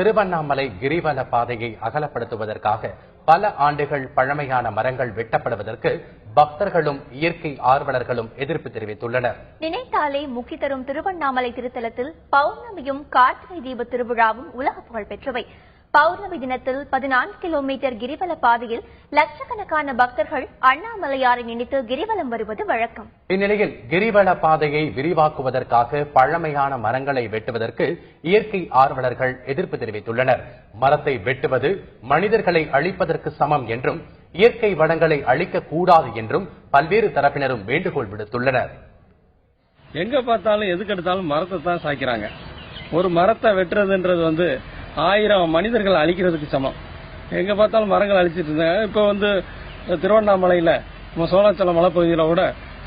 திருவண்ணாமலை கிரிவல பாதையை அகலப்படுத்துவதற்காக பல ஆண்டுகள் பழமையான மரங்கள் வெட்டப்படுவதற்கு பக்தர்களும் இயற்கை ஆர்வலர்களும் எதிர்ப்பு தெரிவித்துள்ளனர். நினைத்தாலே முக்கி தரும் திருவண்ணாமலை திருத்தலத்தில் பௌர்ணமியும் கார்த்திகை தீப திருவிழாவும் உலக புகழ் பெற்றவை. பௌர்ணமி தினத்தில் 14 கிலோமீட்டர் கிரிவல பாதையில் லட்சக்கணக்கான பக்தர்கள் அண்ணாமலையாரை நினைத்து கிரிவலம் வருவது வழக்கம். இந்நிலையில் கிரிவல பாதையை விரிவாக்குவதற்காக பழமையான மரங்களை வெட்டுவதற்கு இயற்கை ஆர்வலர்கள் எதிர்ப்பு தெரிவித்துள்ளனர். மரத்தை வெட்டுவது மனிதர்களை அழிப்பதற்கு சமம் என்றும் இயற்கை வளங்களை அழிக்க கூடாது என்றும் பல்வேறு தரப்பினரும் வேண்டுகோள் விடுத்துள்ளனர். எங்க பார்த்தாலும் எதுக்கு எடுத்தாலும் மரத்தை தான் சாய்க்கிறாங்க. ஒரு மரத்தை வெட்டுறதுன்றது 1000 மனிதர்கள் அழிக்கிறதுக்கு சமம். எங்க பார்த்தாலும் மரங்கள் அழிச்சிட்டு இருந்தாங்க. இப்ப திருவண்ணாமலையில சோழாச்சலம் மலைப்பகுதியில கூட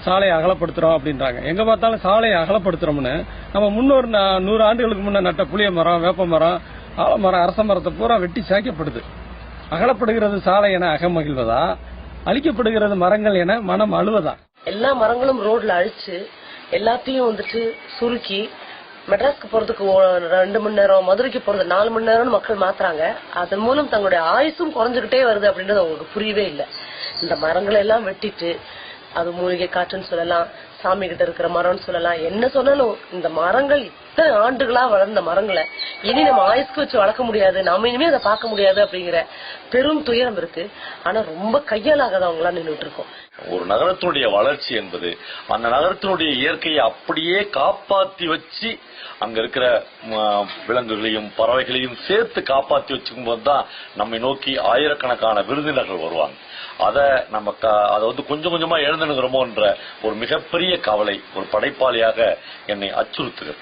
சாலையை அகலப்படுத்துறோம் அப்படின்றாங்க. எங்க பார்த்தாலும் சாலையை அகலப்படுத்துறோம்னு நம்ம 100 ஆண்டுகளுக்கு முன்ன நட்ட புளிய மரம், வேப்ப மரம், ஆலமரம், அரச மரத்தை பூரா வெட்டி சாய்க்கப்படுது. அகலப்படுகிறது சாலை என அகமகிழ்வதா, அழிக்கப்படுகிறது மரங்கள் என மனம் அழுவதா? எல்லா மரங்களும் ரோட்ல அழிச்சு எல்லாத்தையும் சுருக்கி மெட்ராஸ்க்கு போறதுக்கு 2 மணி நேரம், மதுரைக்கு போறது 4 மணி நேரம் மக்கள் மாத்துறாங்க. அதன் மூலம் தங்களுடைய ஆயுசும் குறைஞ்சுகிட்டே வருது அப்படின்றது அவங்களுக்கு புரியவே இல்லை. இந்த மரங்களை எல்லாம் வெட்டிட்டு அது மூலிகை காற்றுன்னு சொல்லலாம், சாமி கிட்ட இருக்கிற மரம்னு சொல்லலாம், என்ன சொன்னாலும் இந்த மரங்கள் இத்தனை ஆண்டுகளா வளர்ந்த மரங்களை இனி நம்ம ஆயுஸ்க்கு வச்சு வளர்க்க முடியாது, நாம இனிமே அதை பார்க்க முடியாது அப்படிங்கிற பெரும் துயரம் இருக்கு. ஆனா ரொம்ப கையாலாகாதவங்களா நின்றுட்டு இருக்கோம். ஒரு நகரத்தினுடைய வளர்ச்சி என்பது அந்த நகரத்தினுடைய இயற்கையை அப்படியே காப்பாத்தி வச்சு அங்க இருக்கிற விலங்குகளையும் பறவைகளையும் சேர்த்து காப்பாத்தி வச்சுக்கும் போதுதான் நம்மை நோக்கி ஆயிரக்கணக்கான விருந்தினர்கள் வருவாங்க. அதை கொஞ்சம் கொஞ்சமா எழுந்துணுங்கிறோமோன்ற ஒரு மிகப்பெரிய கவலை ஒரு படைப்பாளியாக என்னை அச்சுறுத்துகிறது.